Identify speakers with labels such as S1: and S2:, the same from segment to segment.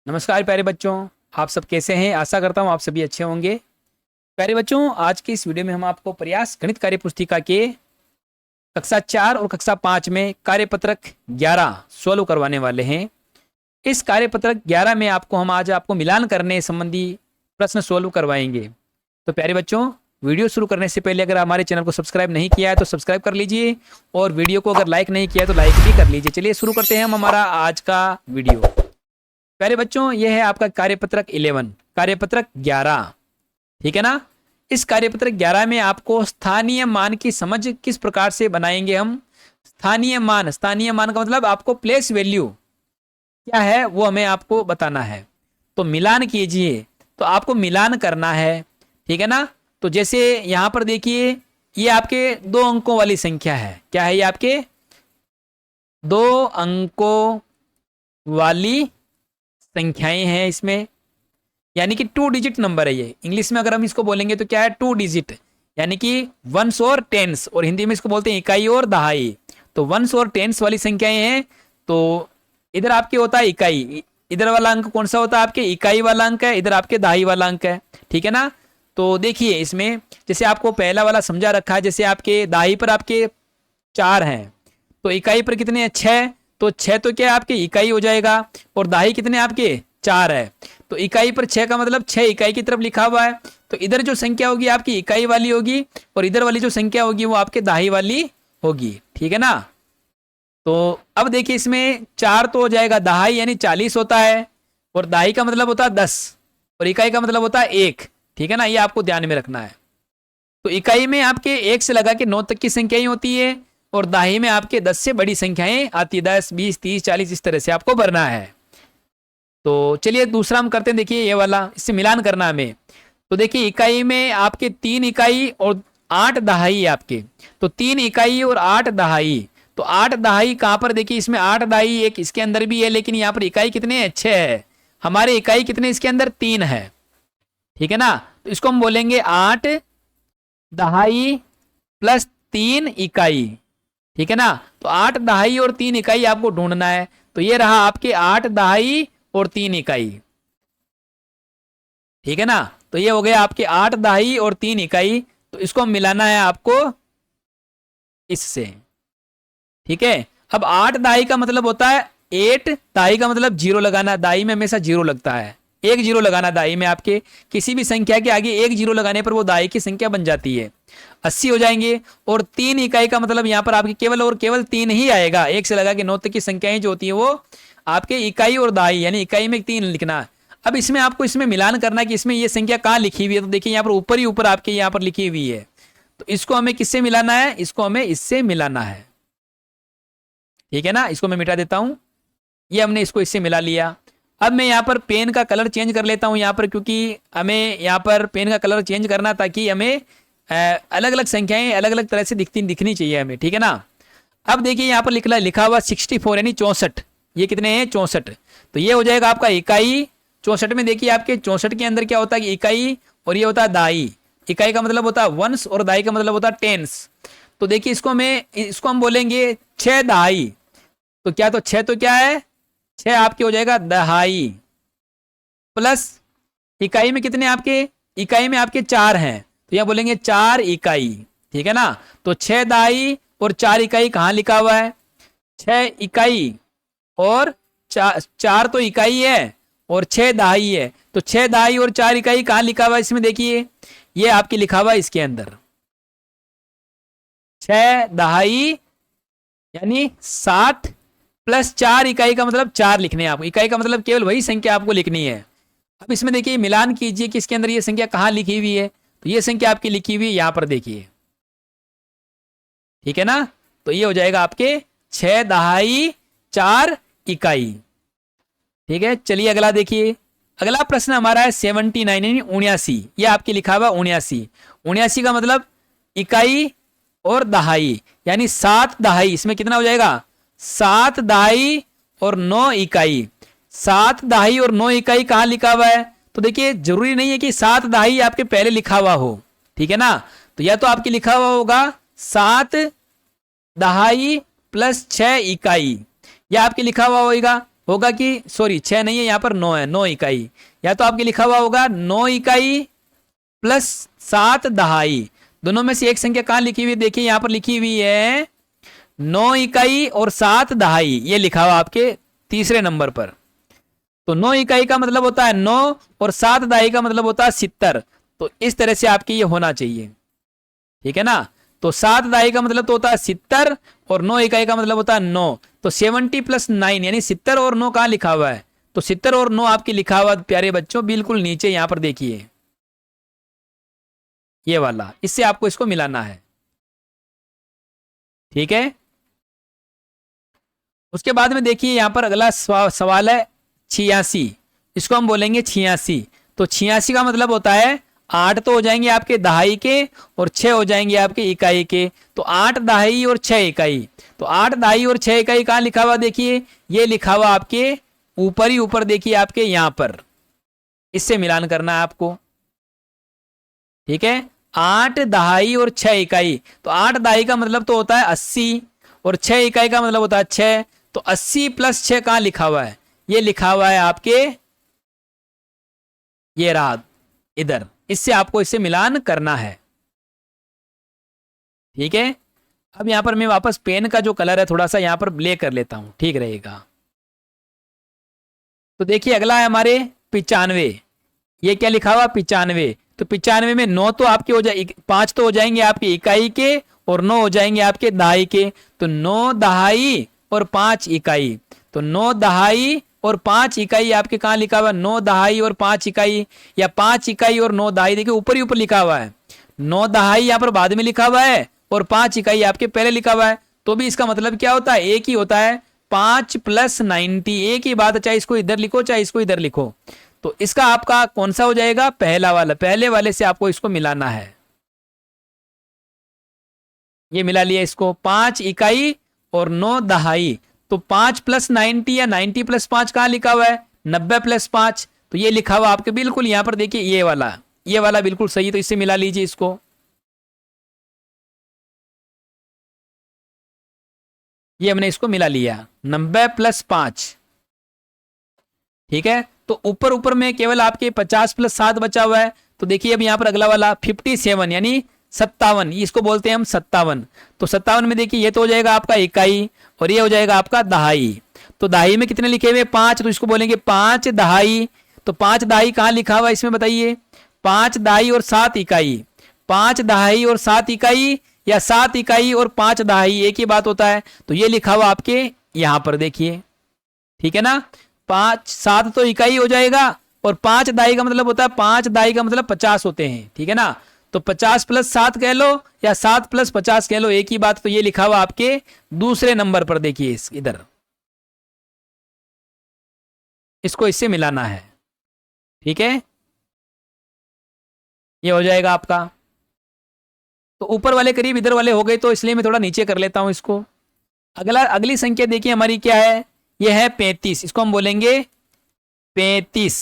S1: नमस्कार प्यारे बच्चों। आप सब कैसे हैं? आशा करता हूँ आप सभी अच्छे होंगे। प्यारे बच्चों, आज की इस वीडियो में हम आपको प्रयास गणित कार्य पुस्तिका के कक्षा 4 और कक्षा 5 में कार्यपत्रक 11 सोल्व करवाने वाले हैं। इस कार्यपत्रक 11 में हम आज आपको मिलान करने संबंधी प्रश्न सोल्व करवाएंगे। तो प्यारे बच्चों, वीडियो शुरू करने से पहले अगर हमारे चैनल को सब्सक्राइब नहीं किया है तो सब्सक्राइब कर लीजिए, और वीडियो को अगर लाइक नहीं किया है तो लाइक भी कर लीजिए। चलिए शुरू करते हैं हम हमारा आज का वीडियो। प्यारे बच्चों, यह है आपका कार्यपत्रक 11, कार्यपत्रक 11। ठीक है ना। इस कार्यपत्रक 11 में आपको स्थानीय मान की समझ किस प्रकार से बनाएंगे हम। स्थानीय मान का मतलब आपको प्लेस वैल्यू क्या है वो हमें आपको बताना है। तो मिलान कीजिए, तो आपको मिलान करना है। ठीक है ना। तो जैसे यहां पर देखिए, ये आपके 2 अंकों वाली संख्या है। क्या है ये? आपके 2 अंकों वाली संख्याएं हैं इसमें, यानी कि 2 डिजिट नंबर है ये। इंग्लिश में अगर हम इसको बोलेंगे तो क्या है? 2 डिजिट, यानी कि वंस और टेंस, और हिंदी में इसको बोलते हैं इकाई और दहाई। तो वंस और टेंस वाली संख्याएं हैं। तो इधर आपके होता है इकाई, इधर वाला अंक कौन सा होता है? आपके इकाई वाला अंक है, इधर आपके दहाई वाला अंक है। ठीक है ना। तो देखिए इसमें जैसे आपको पहला वाला समझा रखा है, जैसे आपके दहाई पर आपके 4 हैं, तो इकाई पर कितने हैं? 6। तो 6 तो क्या है? आपके इकाई हो जाएगा। और दहाई कितने आपके? 4 है। तो इकाई पर 6 का मतलब 6 इकाई की तरफ लिखा हुआ है। तो इधर जो संख्या होगी आपकी इकाई वाली होगी, और इधर वाली जो संख्या होगी वो आपके दहाई वाली होगी। ठीक है ना। तो अब देखिए इसमें 4 तो हो जाएगा दहाई, यानी 40 होता है, और दहाई का मतलब होता है 10, और इकाई का मतलब होता है 1। ठीक है ना, ये आपको ध्यान में रखना है। तो इकाई में आपके 1 से लगा के 9 तक की संख्याएं होती है, और दहाई में आपके 10 से बड़ी संख्याएं आती है, 10, 20, 30, 40, इस तरह से आपको भरना है। तो चलिए दूसरा हम करते हैं। देखिए ये वाला, इससे मिलान करना हमें। तो देखिए इकाई में आपके 3 इकाई और 8 दहाई है आपके। तो 3 इकाई और 8 दहाई, तो 8 दहाई कहां पर? देखिए इसमें 8 दहाई एक इसके अंदर भी है, लेकिन यहाँ पर इकाई कितने हैं? 6 है। हमारे इकाई कितने इसके अंदर? 3 है। ठीक है ना। तो इसको हम बोलेंगे 8 दहाई प्लस 3 इकाई। ठीक है ना। तो 8 दहाई और 3 इकाई आपको ढूंढना है। तो ये रहा आपके 8 दहाई और 3 इकाई। ठीक है ना। तो ये हो गया आपके 8 दहाई और 3 इकाई। तो इसको हम मिलाना है आपको इससे। ठीक है। अब 8 दहाई का मतलब होता है 8, दहाई का मतलब 0 लगाना। दहाई में हमेशा 0 लगता है, 1 0 लगाना दहाई में। आपके किसी भी संख्या के आगे 1 0 लगाने पर वो दहाई की संख्या बन जाती है, 80 हो जाएंगे। और 3 इकाई का मतलब यहाँ पर आपके केवल और केवल 3 ही आएगा। 1 से लगा के 9 तक की संख्याएं जो होती है वो आपके इकाई और दहाई, यानी इकाई में 3 लिखना है। अब इसमें आपको इसमें मिलान करना है कि इसमें ये संख्या कहाँ लिखी हुई है। तो देखिए यहाँ पर ऊपर ही ऊपर आपके यहाँ पर लिखी हुई है। तो इसको हमें किससे मिलाना है? इसको हमें इससे मिलाना है। ठीक है ना। इसको मैं मिटा देता हूं। ये हमने इसको इससे मिला लिया। अब मैं यहाँ पर पेन का कलर चेंज कर लेता हूँ यहाँ पर, क्योंकि हमें यहाँ पर पेन का कलर चेंज करना ताकि हमें अलग अलग संख्याएं अलग अलग तरह से दिखनी चाहिए हमें। ठीक है ना। अब देखिए यहाँ पर लिखा हुआ 64, यानी 64। ये कितने हैं? 64। तो ये हो जाएगा आपका इकाई। 64 में देखिए आपके 64 के अंदर क्या होता है कि इकाई, और ये होता है दहाई। इकाई का मतलब होता है वंस, और दहाई का मतलब होता है टेंस। तो देखिए इसको हम बोलेंगे 6 दहाई। तो क्या? तो 6 तो क्या है? 6 आपके हो जाएगा दहाई, प्लस इकाई में कितने आपके? इकाई में आपके 4 हैं, तो यहां बोलेंगे 4 इकाई। ठीक है ना। तो 6 दहाई और 4 इकाई कहां लिखा हुआ है? 6 इकाई और 4 तो इकाई है, और 6 दहाई है। तो 6 दहाई और 4 इकाई कहां लिखा हुआ है? इसमें देखिए ये आपके लिखा हुआ है इसके अंदर 6 दहाई, यानी 60 प्लस 4 इकाई का मतलब 4 लिखने हैं आपको। इकाई का मतलब केवल वही संख्या आपको लिखनी है। अब इसमें देखिए मिलान कीजिए कि इसके अंदर ये संख्या कहाँ लिखी हुई है। तो ये संख्या आपकी लिखी हुई है यहाँ पर, देखिए। ठीक है ना। तो ये हो जाएगा आपके 6 दहाई 4 इकाई। ठीक है। चलिए अगला देखिए। अगला प्रश्न हमारा है 79, यानी 79। ये आपके लिखा हुआ 79। 79 का मतलब इकाई और दहाई, यानी 7 दहाई। इसमें कितना हो जाएगा? 7 दहाई और 9 इकाई। 7 दहाई और 9 इकाई कहां लिखा हुआ है? तो देखिए जरूरी नहीं है कि 7 दहाई आपके पहले लिखा हुआ हो। ठीक है ना। तो या तो आपके लिखा हुआ होगा 7 दहाई प्लस 6 इकाई, या आपके लिखा हुआ होगा होगा कि सॉरी 6 नहीं है, यहाँ पर 9 है, 9 इकाई, या तो आपके लिखा हुआ होगा 9 इकाई प्लस 7 दहाई। दोनों में से एक संख्या कहाँ लिखी हुई है, देखिए यहाँ पर लिखी हुई है 9 इकाई और 7 दहाई, ये लिखा हुआ आपके तीसरे नंबर पर। तो 9 इकाई का मतलब होता है 9 और 7 दहाई का मतलब होता है 70। तो इस तरह से आपके ये होना चाहिए, ठीक है ना। तो 7 दहाई का मतलब तो होता है 70 और 9 इकाई का मतलब होता है 9। तो 70 प्लस 9 यानी 70 और 9 कहाँ लिखा हुआ है, तो 70 और 9 आपके लिखा हुआ प्यारे बच्चों बिल्कुल नीचे यहां पर देखिए, ये वाला, इससे आपको इसको मिलाना है, ठीक है। उसके बाद में देखिए यहां पर अगला सवाल है 86, इसको हम बोलेंगे 86। तो 86 का मतलब होता है 8 तो हो जाएंगे आपके दहाई के और 6 हो जाएंगे आपके इकाई के। तो 8 दहाई और 6 इकाई, तो 8 दहाई और 6 इकाई कहाँ लिखा हुआ, देखिए ये लिखा हुआ आपके ऊपर ही ऊपर, देखिए आपके यहां पर, इससे मिलान करना है आपको, ठीक है। 8 दहाई और 6 इकाई, तो 8 दहाई का मतलब तो होता है 80 और 6 इकाई का मतलब होता है 6। तो 80 प्लस 6 कहाँ लिखा हुआ है, ये लिखा हुआ है आपके, ये रहा इधर, इससे आपको इससे मिलान करना है, ठीक है। अब यहां पर मैं वापस पेन का जो कलर है थोड़ा सा यहां पर ब्लैक कर लेता हूं, ठीक रहेगा। तो देखिए अगला है हमारे 95, ये क्या लिखा हुआ 95। तो 95 में 9 तो आपके हो जाए, 5 तो हो जाएंगे आपके इकाई के और 9 हो जाएंगे आपके दहाई के। तो 9 दहाई और 5 इकाई, तो 9 दहाई और 5 इकाई आपके कहाँ लिखा हुआ है, 9 दहाई और 5 इकाई, या 5 इकाई और 9 दहाई, देखिए ऊपर ही ऊपर लिखा हुआ है। 9 दहाई यहाँ पर बाद में लिखा हुआ है और 5 इकाई आपके पहले लिखा हुआ है। तो भी इसका मतलब क्या होता है, एक ही होता है, 5 प्लस 90, एक ही बात है, चाहे इसको इधर लिखो चाहे इसको इधर लिखो। तो इसका आपका कौन सा हो जाएगा, पहला वाला, पहले वाले से आपको इसको मिलाना है। ये मिला लिया इसको, 5 इकाई और 9 दहाई। तो 5 प्लस 90 या 90 प्लस 5 कहाँ लिखा हुआ है, 90 प्लस 5। तो ये लिखा हुआ आपके बिल्कुल यहां पर देखिए, ये वाला बिल्कुल सही है, तो इससे मिला लीजिए इसको। ये हमने इसको मिला लिया, 90 प्लस 5, ठीक है। तो ऊपर ऊपर में केवल आपके 50 प्लस 7 बचा हुआ है। तो देखिए अब यहां पर अगला वाला 57 यानी 57, इसको बोलते हैं हम 57। तो 57 में देखिए ये तो हो जाएगा आपका इकाई और ये हो जाएगा आपका दहाई। तो दहाई में कितने लिखे हुए 5, तो इसको बोलेंगे 5 दहाई। तो 5 दहाई कहाँ लिखा हुआ इसमें बताइए, 5 दहाई और 7 इकाई, 5 दहाई और 7 इकाई, या 7 इकाई और 5 दहाई, एक ही बात होता है। तो ये लिखा हुआ आपके यहां पर देखिए, ठीक है ना। 5 7 तो इकाई हो जाएगा और 5 दाई का मतलब होता है, 5 दाई का मतलब 50 होते हैं, ठीक है ना। तो 50 प्लस 7 कह लो या 7 प्लस 50 कह लो, एक ही बात। तो ये लिखा हुआ आपके दूसरे नंबर पर देखिए, इधर इसको इससे मिलाना है, ठीक है। ये हो जाएगा आपका। तो ऊपर वाले करीब इधर वाले हो गए, तो इसलिए मैं थोड़ा नीचे कर लेता हूं इसको। अगली संख्या देखिए हमारी क्या है, ये है 35, इसको हम बोलेंगे 35,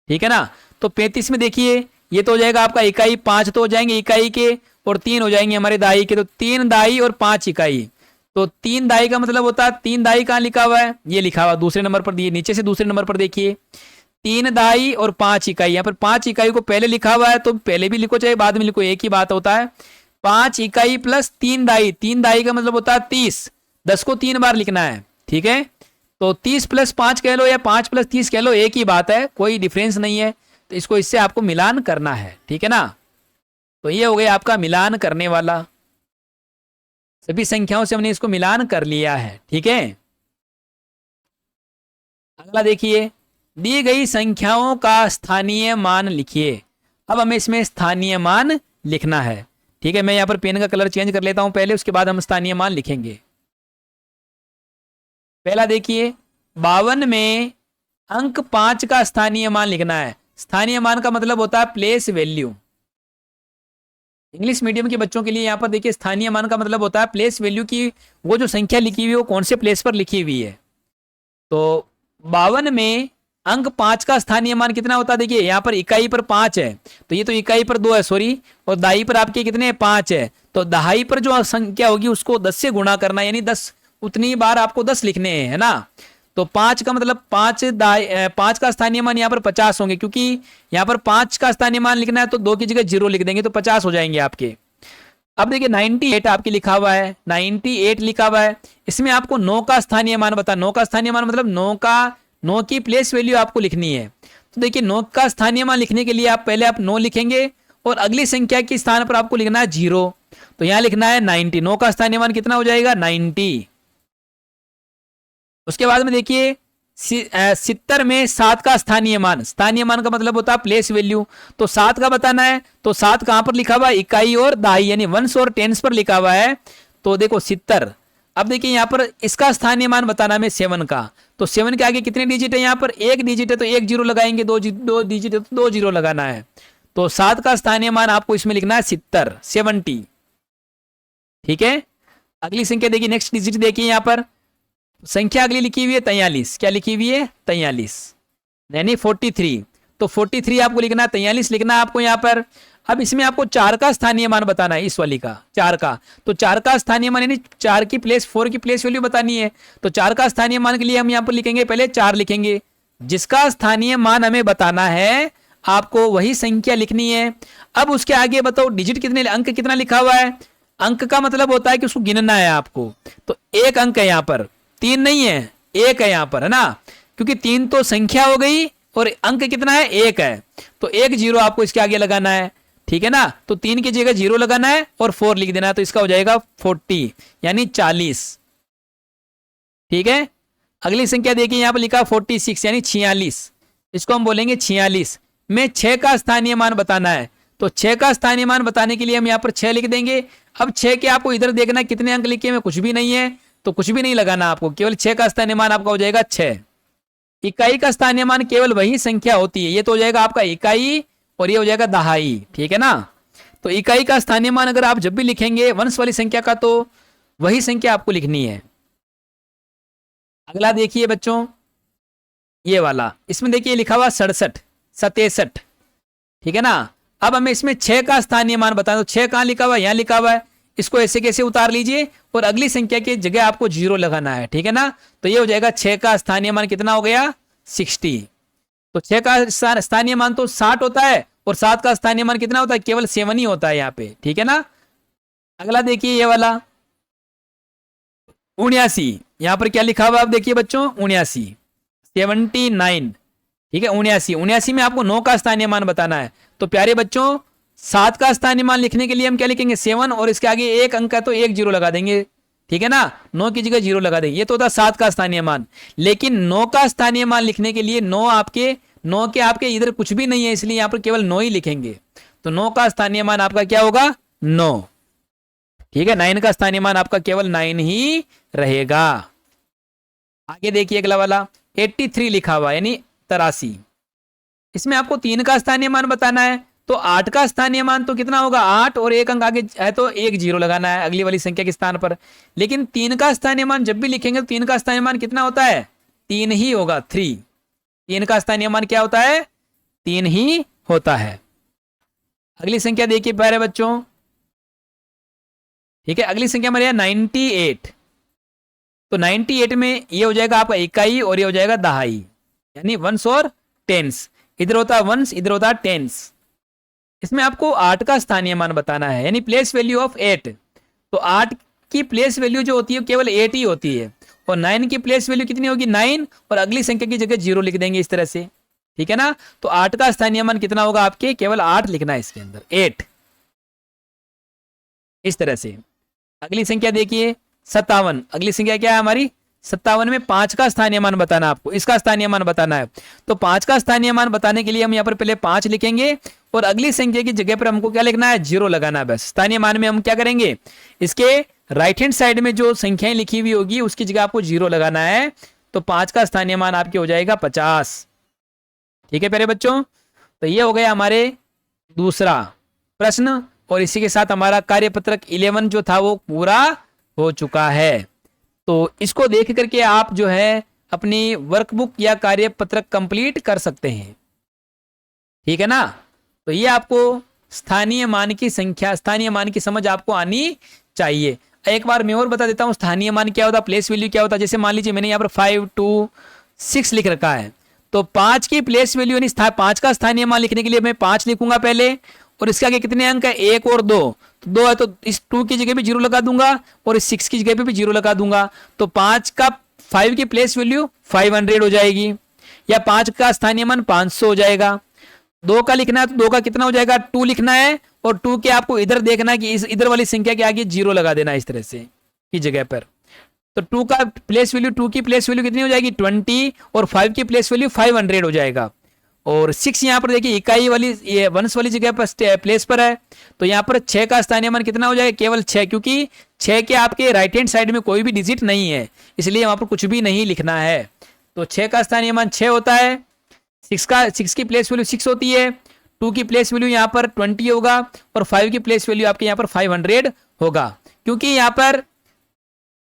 S1: ठीक है ना। तो 35 में देखिए ये तो हो जाएगा आपका इकाई, 5 तो हो जाएंगे इकाई के और 3 हो जाएंगे हमारे दाई के। तो 3 दाई और 5 इकाई। तो 3 दाई का मतलब होता है, 3 दाई कहाँ लिखा हुआ है, ये लिखा हुआ दूसरे नंबर पर, दिए नीचे से दूसरे नंबर पर देखिए, 3 दाई और 5 इकाई। यहाँ पर 5 इकाई को पहले लिखा हुआ है तो पहले भी लिखो चाहे बाद में लिखो, एक ही बात होता है। 5 इकाई प्लस 3 दाई, 3 दाई का मतलब होता है 30, 10 को 3 बार लिखना है, ठीक है। तो 30 प्लस 5 कह लो या 5 प्लस 30 कह लो, एक ही बात है, कोई डिफरेंस नहीं है। तो इसको इससे आपको मिलान करना है, ठीक है ना। तो ये हो गया आपका मिलान करने वाला, सभी संख्याओं से हमने इसको मिलान कर लिया है, ठीक है। अगला देखिए, दी गई संख्याओं का स्थानीय मान लिखिए। अब हमें इसमें स्थानीय मान लिखना है, ठीक है। मैं यहां पर पेन का कलर चेंज कर लेता हूं पहले, उसके बाद हम स्थानीय मान लिखेंगे। पहला देखिए, 52 में अंक 5 का स्थानीय मान लिखना है। स्थानीय मान का मतलब होता है प्लेस वैल्यू। इंग्लिश मीडियम के बच्चों के लिए यहां पर देखिए, स्थानीय मान का मतलब होता है प्लेस वैल्यू की, वो जो संख्या लिखी हुई है वो कौन से प्लेस पर लिखी हुई है। तो 52 में अंक 5 का स्थानीय मान कितना होता है, देखिए यहाँ पर इकाई पर 5 है, तो ये तो इकाई पर 2 है सॉरी, और दाई पर आपके कितने 5 है। तो दहाई पर जो संख्या होगी उसको 10 से गुणा करना, यानी 10 उतनी बार आपको 10 लिखने हैं, है ना। तो 5 का मतलब 5 का स्थानीय मान यहाँ पर 50 होंगे, क्योंकि यहाँ पर 5 का स्थानीय मान लिखना है तो 2 की जगह 0 लिख देंगे तो 50 हो जाएंगे आपके। अब देखिए 98 आपके लिखा हुआ है, 98 लिखा हुआ है, इसमें आपको 9 का स्थानीय मान बता, 9 का स्थानीय मान मतलब 9 की प्लेस वैल्यू आपको लिखनी है। तो देखिए 9 का स्थानीय मान लिखने के लिए आप पहले 9 लिखेंगे और अगली संख्या के स्थान पर आपको लिखना है 0, तो यहां लिखना है 90। 9 का स्थानीय मान कितना हो जाएगा 90। उसके बाद में देखिए 70 में 7 का स्थानीय मान, स्थानीय मान का मतलब होता है प्लेस वैल्यू, तो 7 का बताना है, तो 7 कहां पर लिखा हुआ है इकाई और दहाई यानी वंस और टेंस पर लिखा हुआ है, तो देखो 70। अब देखिए यहां पर इसका स्थानीय मान बताना है 7 का, तो 7 के आगे कितने डिजिट है, यहां पर 1 डिजिट है तो 1 0 लगाएंगे, 2 डिजिट है तो 2 0 लगाना है, तो 7 का स्थानीय मान आपको इसमें लिखना है 70। ठीक है, अगली संख्या देखिए, नेक्स्ट डिजिट देखिए, यहां पर संख्या अगली लिखी हुई है 43, क्या लिखी हुई है 43 यानी 43, तो 43 आपको लिखना है, 43 लिखना है आपको यहां पर। अब इसमें आपको 4 का स्थानीय मान बताना है, इस वाली का 4 का, तो 4 का स्थानीय मान यानी 4 की प्लेस वैल्यू बतानी है, तो 4 का स्थानीय मान के लिए हम यहां पर लिखेंगे, पहले 4 लिखेंगे, जिसका स्थानीय मान हमें बताना है आपको वही संख्या लिखनी है। अब उसके आगे बताओ डिजिट कितने, अंक कितना लिखा हुआ है, अंक का मतलब होता है कि उसको गिनना है आपको, तो एक अंक है यहां पर, 3 नहीं है, 1 है यहां पर, है ना, क्योंकि 3 तो संख्या हो गई और अंक कितना है 1 है, तो 1 0 आपको इसके आगे लगाना है, ठीक है ना, तो 3 की जगह 0 लगाना है और 4 लिख देना है, तो इसका हो जाएगा 40 यानी 40। ठीक है, अगली संख्या देखिए यहां पर लिखा 46 यानी 46, इसको हम बोलेंगे 46 में 6 का स्थानीय मान बताना है, तो 6 का स्थानीय मान बताने के लिए हम यहां पर 6 लिख देंगे। अब 6 के आपको इधर देखना कितने अंक लिखे में, कुछ भी नहीं है, तो कुछ भी नहीं लगाना आपको, केवल 6 का स्थानीय मान आपका हो जाएगा 6। इकाई का स्थानीय मान केवल वही संख्या होती है, ये तो हो जाएगा आपका इकाई और ये हो जाएगा दहाई, ठीक है ना, तो इकाई का स्थानीय मान अगर आप जब भी लिखेंगे वंश वाली संख्या का, तो वही संख्या आपको लिखनी है। अगला देखिए बच्चों ये वाला, इसमें देखिए लिखा हुआ 67, 67, ठीक है ना। अब हमें इसमें 6 का स्थानीय मान बताना, तो 6 कहां लिखा हुआ है, यहां लिखा हुआ है, इसको ऐसे कैसे उतार लीजिए और अगली संख्या की जगह आपको 0 लगाना है, ठीक है ना, तो ये हो जाएगा 6 का स्थानीय मान कितना हो गया 60, तो 6 का स्थानीय मान तो 60 होता है और 7 का स्थानीय मान कितना होता है, केवल 7 ही होता है यहाँ पे, ठीक है ना। अगला देखिए ये वाला 79, यहां पर क्या लिखा हुआ आप देखिए बच्चों 79, 79, ठीक है 79, 79 में आपको 9 का स्थानीय मान बताना है, तो प्यारे बच्चों 7 का स्थानीय मान लिखने के लिए हम क्या लिखेंगे 7 और इसके आगे एक अंक है तो 1 0 लगा देंगे, ठीक है ना, 9 की जगह 0 लगा देंगे, ये तो होता 7 का स्थानीय मान। लेकिन 9 का स्थानीय मान लिखने के लिए 9 के आपके इधर कुछ भी नहीं है, इसलिए यहां पर केवल 9 ही लिखेंगे, तो 9 का स्थानीय मान आपका क्या होगा 9, ठीक है, 9 का स्थानीय मान आपका केवल 9 ही रहेगा। आगे देखिए अगला वाला 83 लिखा हुआ यानी 83, इसमें आपको 3 का स्थानीय मान बताना है, तो 8 का स्थानीय मान तो कितना होगा 8 और एक अंक आगे है तो 1 0 लगाना है अगली वाली संख्या के स्थान पर। लेकिन 3 का स्थानीय मान जब भी लिखेंगे तो 3 का स्थानीय मान कितना होता है 3 ही होगा, 3, 3 का स्थानीय मान क्या होता है 3 ही होता है। अगली संख्या देखिए प्यारे बच्चों, ठीक है, अगली संख्या हमारी है 98, तो 98 में ये हो जाएगा आपका इकाई और ये हो जाएगा दहाई यानी वंस और टेंस, इधर होता है वंस इधर होता है टेंस। इसमें आपको 8 का स्थानीय मान बताना है यानी प्लेस वैल्यू ऑफ 8, तो 8 की प्लेस वैल्यू जो होती है केवल 8 ही होती है और 9 की प्लेस वैल्यू कितनी होगी 9 और अगली संख्या की जगह 0 लिख देंगे इस तरह से, ठीक है ना, तो 8 का स्थानीय मान कितना होगा आपके केवल 8 लिखना है इसके अंदर 8, इस तरह से। अगली संख्या देखिए 57, अगली संख्या क्या है हमारी 57 में 5 का स्थानीय मान बताना आपको, इसका स्थानीय मान बताना है, तो 5 का स्थानीय मान बताने के लिए हम यहाँ पर पहले 5 लिखेंगे और अगली संख्या की जगह पर हमको क्या लिखना है 0 लगाना है बस। स्थानीय मान में हम क्या करेंगे इसके राइट हैंड साइड में जो संख्याएं लिखी हुई होगी उसकी जगह आपको 0 लगाना है, तो 5 का स्थानीय मान आपके हो जाएगा 50, ठीक है प्यारे बच्चों। तो ये हो गया हमारे दूसरा प्रश्न और इसी के साथ हमारा कार्यपत्रक 11 जो था वो पूरा हो चुका है। तो इसको देख करके आप जो है अपनी वर्कबुक या कार्यपत्रक कंप्लीट कर सकते हैं, ठीक है ना। तो ये आपको स्थानीय मान की संख्या स्थानीय मान की समझ आपको आनी चाहिए। एक बार मैं और बता देता हूँ स्थानीय मान क्या होता है, प्लेस वैल्यू क्या होता है। जैसे मान लीजिए मैंने यहाँ पर 5 2 6 लिख रखा है, तो 5 की प्लेस वैल्यू यानी 5 का स्थानीय मान लिखने के लिए मैं 5 लिखूंगा पहले, और इसके आगे कितने अंक है, 1 और 2, तो 2 है तो इस 2 की जगह पे 0 लगा दूंगा और इस 6 की जगह पे भी 0 लगा दूंगा। तो 5 की प्लेस वैल्यू 500 हो जाएगी, या 5 का स्थानीय मान 500 हो जाएगा। 2 का लिखना है तो 2 का कितना हो जाएगा, 2 लिखना है, और 2 के आपको इधर देखना है कि इस इधर वाली संख्या के आगे 0 लगा देना है इस तरह से की जगह पर। तो 2 का प्लेस वैल्यू, 2 की प्लेस वैल्यू कितनी हो जाएगी 20, और 5 की प्लेस वैल्यू 500 हो जाएगा। और 6 यहाँ पर देखिए इकाई वाली ये वंश वाली जगह पर प्लेस पर है, तो यहाँ पर 6 का स्थानीय मान कितना हो जाएगा, केवल 6, क्योंकि 6 के आपके राइट हैंड साइड में कोई भी डिजिट नहीं है, इसलिए वहां पर कुछ भी नहीं लिखना है। तो 6 का स्थानीय मान 6 होता है, 6 की प्लेस वैल्यू 6 होती है, 2 की प्लेस वैल्यू यहाँ पर 20 होगा, और 5 की प्लेस वैल्यू आपके यहाँ पर 500 होगा। क्योंकि यहाँ पर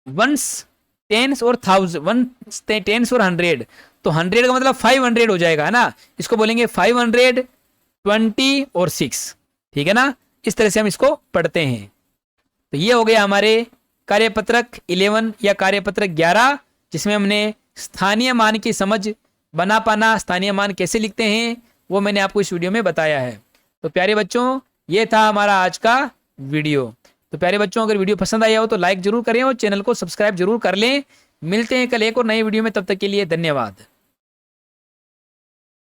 S1: वंस टेंस और टेंस और 100, तो 100 का मतलब 500 हो जाएगा, है ना। इसको बोलेंगे 500 20 और 6, ठीक है ना। इस तरह से हम इसको पढ़ते हैं। तो ये हो गया हमारे कार्यपत्रक 11 या कार्यपत्रक 11, जिसमें हमने स्थानीय मान की समझ बना पाना, स्थानीय मान कैसे लिखते हैं, वो मैंने आपको इस वीडियो में बताया है। तो प्यारे बच्चों, ये था हमारा आज का वीडियो। तो प्यारे बच्चों, अगर वीडियो पसंद आया हो तो लाइक जरूर करें और चैनल को सब्सक्राइब जरूर कर लें। मिलते हैं कल एक और नई वीडियो में, तब तक के लिए धन्यवाद।